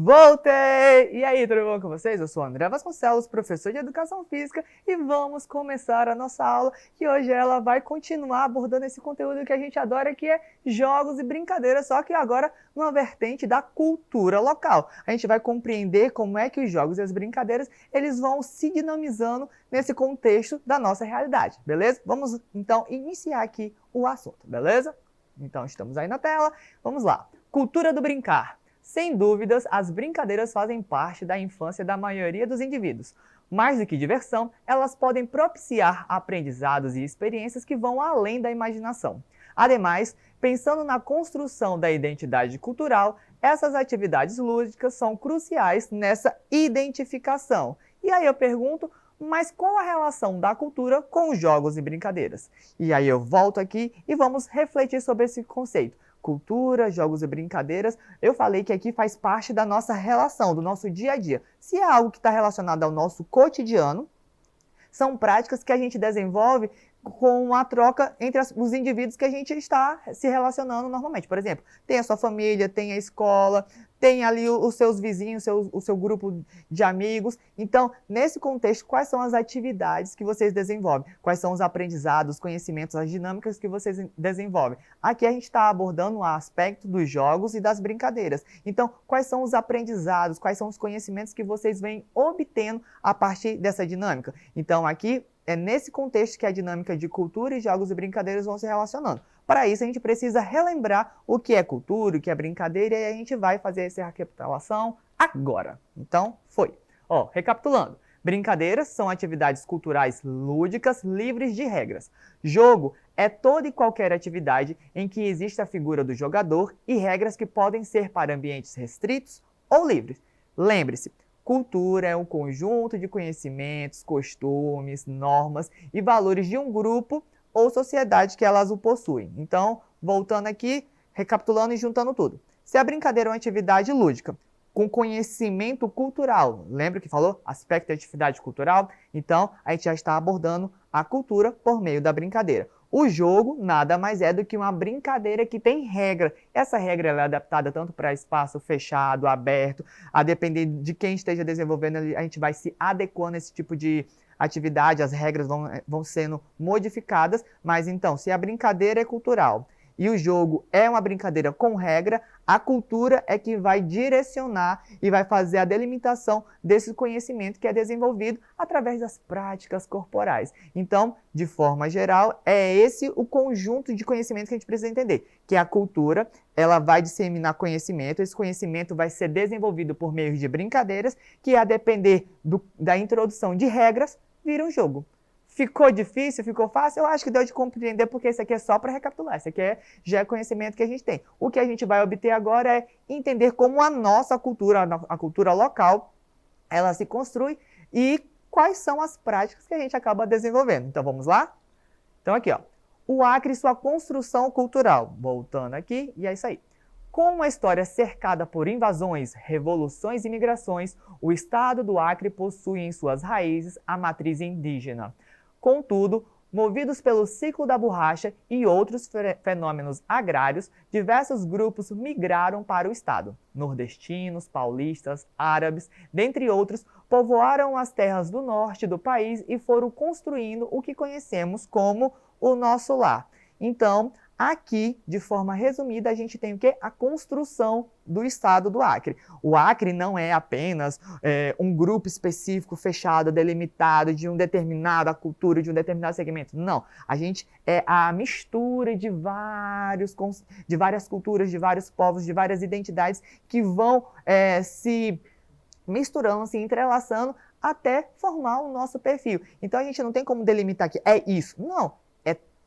Voltei! E aí, tudo bom com vocês? Eu sou o André Vasconcelos, professor de Educação Física, e vamos começar a nossa aula, que hoje ela vai continuar abordando esse conteúdo que a gente adora, que é jogos e brincadeiras, só que agora numa vertente da cultura local. A gente vai compreender como é que os jogos e as brincadeiras, eles vão se dinamizando nesse contexto da nossa realidade, beleza? Vamos, então, iniciar aqui o assunto, beleza? Então, estamos aí na tela, vamos lá. Cultura do brincar. Sem dúvidas, as brincadeiras fazem parte da infância da maioria dos indivíduos. Mais do que diversão, elas podem propiciar aprendizados e experiências que vão além da imaginação. Ademais, pensando na construção da identidade cultural, essas atividades lúdicas são cruciais nessa identificação. E aí eu pergunto, mas qual a relação da cultura com os jogos e brincadeiras? E aí eu volto aqui e vamos refletir sobre esse conceito. Cultura, jogos e brincadeiras, eu falei que aqui faz parte da nossa relação, do nosso dia a dia. Se é algo que está relacionado ao nosso cotidiano, são práticas que a gente desenvolve com a troca entre os indivíduos que a gente está se relacionando normalmente. Por exemplo, tem a sua família, tem a escola, tem ali os seus vizinhos, o seu grupo de amigos. Então, nesse contexto, quais são as atividades que vocês desenvolvem? Quais são os aprendizados, os conhecimentos, as dinâmicas que vocês desenvolvem? Aqui a gente está abordando o aspecto dos jogos e das brincadeiras. Então, quais são os aprendizados, quais são os conhecimentos que vocês vêm obtendo a partir dessa dinâmica? Então, aqui é nesse contexto que a dinâmica de cultura e jogos e brincadeiras vão se relacionando. Para isso, a gente precisa relembrar o que é cultura, o que é brincadeira, e a gente vai fazer essa recapitulação agora. Então, foi. Recapitulando. Brincadeiras são atividades culturais lúdicas, livres de regras. Jogo é toda e qualquer atividade em que existe a figura do jogador e regras que podem ser para ambientes restritos ou livres. Lembre-se, cultura é um conjunto de conhecimentos, costumes, normas e valores de um grupo ou sociedade que elas o possuem. Então, voltando aqui, recapitulando e juntando tudo. Se a brincadeira é uma atividade lúdica, com conhecimento cultural, lembra que falou? Aspecto de atividade cultural? Então, a gente já está abordando a cultura por meio da brincadeira. O jogo nada mais é do que uma brincadeira que tem regra. Essa regra é adaptada tanto para espaço fechado, aberto, a depender de quem esteja desenvolvendo, a gente vai se adequando a esse tipo de atividade, as regras vão sendo modificadas, mas então, se a brincadeira é cultural e o jogo é uma brincadeira com regra, a cultura é que vai direcionar e vai fazer a delimitação desse conhecimento que é desenvolvido através das práticas corporais. Então, de forma geral, é esse o conjunto de conhecimentos que a gente precisa entender, que a cultura, ela vai disseminar conhecimento, esse conhecimento vai ser desenvolvido por meio de brincadeiras, que a depender da introdução de regras, vira um jogo. Ficou difícil? Ficou fácil? Eu acho que deu de compreender, porque isso aqui é só para recapitular. Isso aqui já é conhecimento que a gente tem. O que a gente vai obter agora é entender como a nossa cultura, a cultura local, ela se construi e quais são as práticas que a gente acaba desenvolvendo. Então, vamos lá? Então, aqui, o Acre e sua construção cultural. Voltando aqui, e é isso aí. Com uma história cercada por invasões, revoluções e migrações, o estado do Acre possui em suas raízes a matriz indígena. Contudo, movidos pelo ciclo da borracha e outros fenômenos agrários, diversos grupos migraram para o estado. Nordestinos, paulistas, árabes, dentre outros, povoaram as terras do norte do país e foram construindo o que conhecemos como o nosso lar. Então, aqui, de forma resumida, a gente tem o quê? A construção do estado do Acre. O Acre não é apenas um grupo específico, fechado, delimitado de uma determinada cultura, de um determinado segmento. Não. A gente é a mistura de várias culturas, de vários povos, de várias identidades que vão se misturando, se entrelaçando até formar o nosso perfil. Então, a gente não tem como delimitar aqui, é isso. Não.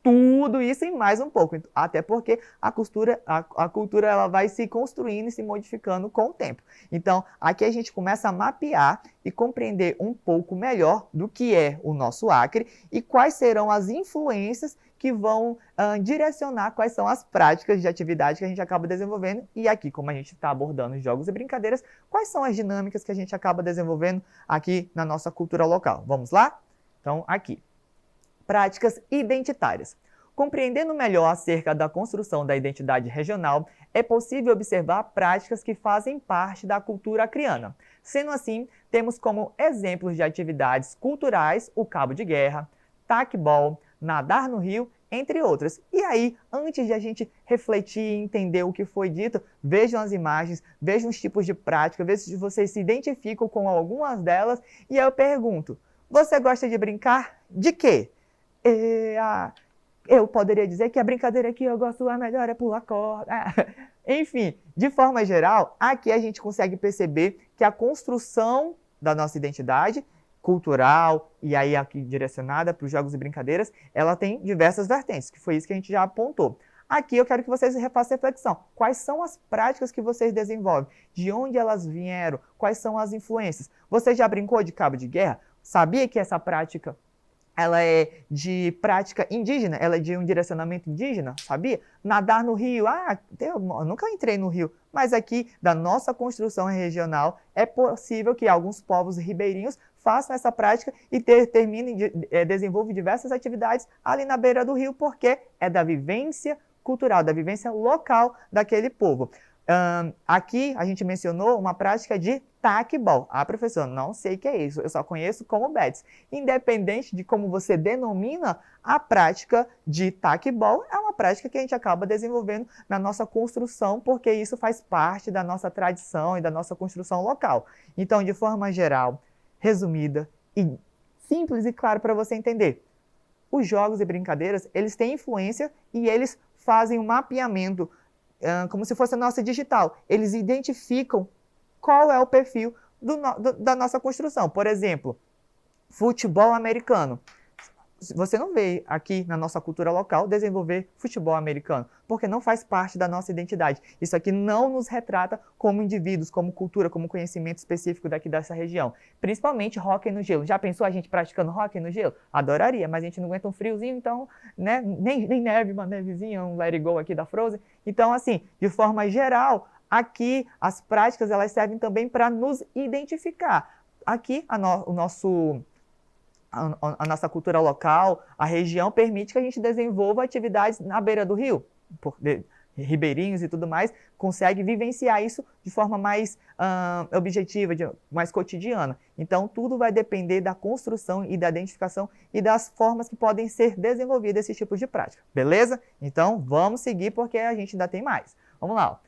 Tudo isso e mais um pouco, até porque a cultura ela vai se construindo e se modificando com o tempo. Então, aqui a gente começa a mapear e compreender um pouco melhor do que é o nosso Acre e quais serão as influências que vão direcionar quais são as práticas de atividade que a gente acaba desenvolvendo. E aqui, como a gente está abordando jogos e brincadeiras, quais são as dinâmicas que a gente acaba desenvolvendo aqui na nossa cultura local. Vamos lá? Então, aqui. Práticas identitárias. Compreendendo melhor acerca da construção da identidade regional, é possível observar práticas que fazem parte da cultura acreana. Sendo assim, temos como exemplos de atividades culturais o cabo de guerra, taquebol, nadar no rio, entre outras. E aí, antes de a gente refletir e entender o que foi dito, vejam as imagens, vejam os tipos de prática, vejam se vocês se identificam com algumas delas. E aí eu pergunto, você gosta de brincar de quê? Eu poderia dizer que a brincadeira que eu gosto a melhor é pular corda. Enfim, de forma geral, aqui a gente consegue perceber que a construção da nossa identidade cultural, e aí aqui direcionada para os jogos e brincadeiras, ela tem diversas vertentes, que foi isso que a gente já apontou. Aqui eu quero que vocês façam reflexão. Quais são as práticas que vocês desenvolvem? De onde elas vieram? Quais são as influências? Você já brincou de cabo de guerra? Sabia que essa prática ela é de prática indígena, ela é de um direcionamento indígena, sabia? Nadar no rio, eu nunca entrei no rio, mas aqui da nossa construção regional é possível que alguns povos ribeirinhos façam essa prática e desenvolvam diversas atividades ali na beira do rio, porque é da vivência cultural, da vivência local daquele povo. Aqui a gente mencionou uma prática de taquebol. Professor, não sei o que é isso, eu só conheço como bets. Independente de como você denomina, a prática de taquebol é uma prática que a gente acaba desenvolvendo na nossa construção, porque isso faz parte da nossa tradição e da nossa construção local. Então, de forma geral, resumida e simples e claro para você entender, os jogos e brincadeiras, eles têm influência e eles fazem um mapeamento como se fosse a nossa digital. Eles identificam qual é o perfil da nossa construção. Por exemplo, futebol americano. Você não vê aqui na nossa cultura local desenvolver futebol americano, porque não faz parte da nossa identidade. Isso aqui não nos retrata como indivíduos, como cultura, como conhecimento específico daqui dessa região. Principalmente hóquei no gelo. Já pensou a gente praticando hóquei no gelo? Adoraria, mas a gente não aguenta um friozinho, então, né? Nem neve, uma nevezinha, um let it go aqui da Frozen. Então, assim, de forma geral, aqui as práticas elas servem também para nos identificar. Aqui a nossa cultura local, a região permite que a gente desenvolva atividades na beira do rio, ribeirinhos e tudo mais, consegue vivenciar isso de forma mais objetiva, mais cotidiana. Então, tudo vai depender da construção e da identificação e das formas que podem ser desenvolvidas esses tipos de prática. Beleza? Então, vamos seguir porque a gente ainda tem mais. Vamos lá.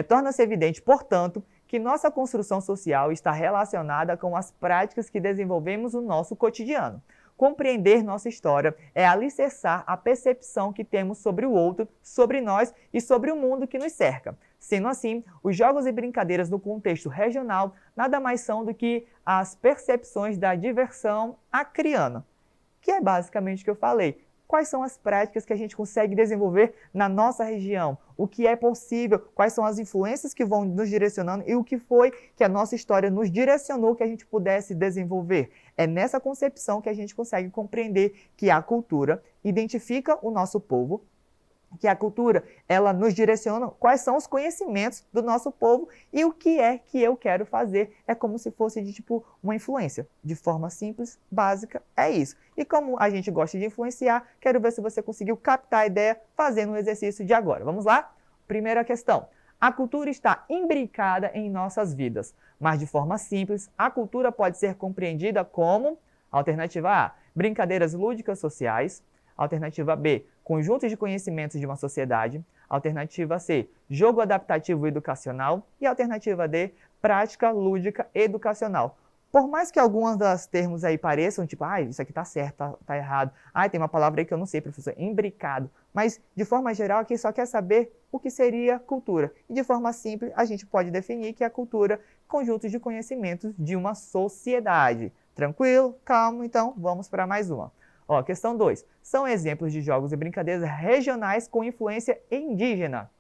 Torna-se evidente, portanto, que nossa construção social está relacionada com as práticas que desenvolvemos no nosso cotidiano. Compreender nossa história é alicerçar a percepção que temos sobre o outro, sobre nós e sobre o mundo que nos cerca. Sendo assim, os jogos e brincadeiras no contexto regional nada mais são do que as percepções da diversão acreana, que é basicamente o que eu falei. Quais são as práticas que a gente consegue desenvolver na nossa região? O que é possível? Quais são as influências que vão nos direcionando? E o que foi que a nossa história nos direcionou que a gente pudesse desenvolver? É nessa concepção que a gente consegue compreender que a cultura identifica o nosso povo, que a cultura ela nos direciona quais são os conhecimentos do nosso povo e o que é que eu quero fazer. É como se fosse de tipo uma influência. De forma simples, básica, é isso. E como a gente gosta de influenciar, quero ver se você conseguiu captar a ideia fazendo o exercício de agora. Vamos lá? Primeira questão. A cultura está imbricada em nossas vidas, mas de forma simples, a cultura pode ser compreendida como alternativa A, brincadeiras lúdicas sociais, alternativa B, conjuntos de conhecimentos de uma sociedade, alternativa C, jogo adaptativo educacional e alternativa D, prática lúdica educacional. Por mais que algumas das termos aí pareçam, tipo, isso aqui tá certo, tá errado. Tem uma palavra aí que eu não sei, professor, imbricado. Mas, de forma geral, aqui só quer saber o que seria cultura. E, de forma simples, a gente pode definir que a cultura é conjuntos de conhecimentos de uma sociedade. Tranquilo? Calmo? Então, vamos para mais uma. Questão 2. São exemplos de jogos e brincadeiras regionais com influência indígena.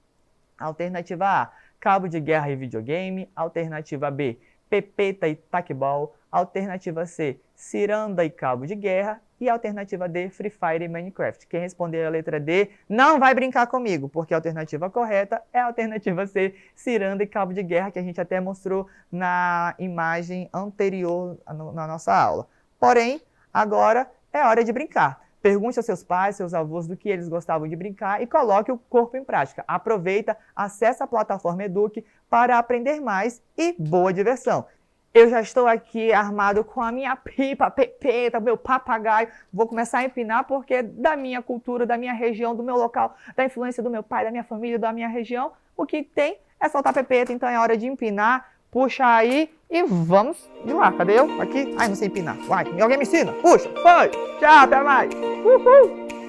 Alternativa A, cabo de guerra e videogame. Alternativa B, pepeta e taquebol. Alternativa C, ciranda e cabo de guerra. E alternativa D, Free Fire e Minecraft. Quem responder a letra D não vai brincar comigo, porque a alternativa correta é a alternativa C, ciranda e cabo de guerra, que a gente até mostrou na imagem anterior na nossa aula. Porém, agora é hora de brincar. Pergunte aos seus pais, seus avós do que eles gostavam de brincar e coloque o corpo em prática. Aproveita, acessa a plataforma Eduque para aprender mais e boa diversão. Eu já estou aqui armado com a minha pipa, pepeta, meu papagaio. Vou começar a empinar porque da minha cultura, da minha região, do meu local, da influência do meu pai, da minha família, da minha região, o que tem é soltar pepeta, então é hora de empinar. Puxa aí e vamos de lá. Cadê eu? Aqui? Ai, não sei empinar. Vai, alguém me ensina? Puxa, foi! Tchau, até mais! Uhul!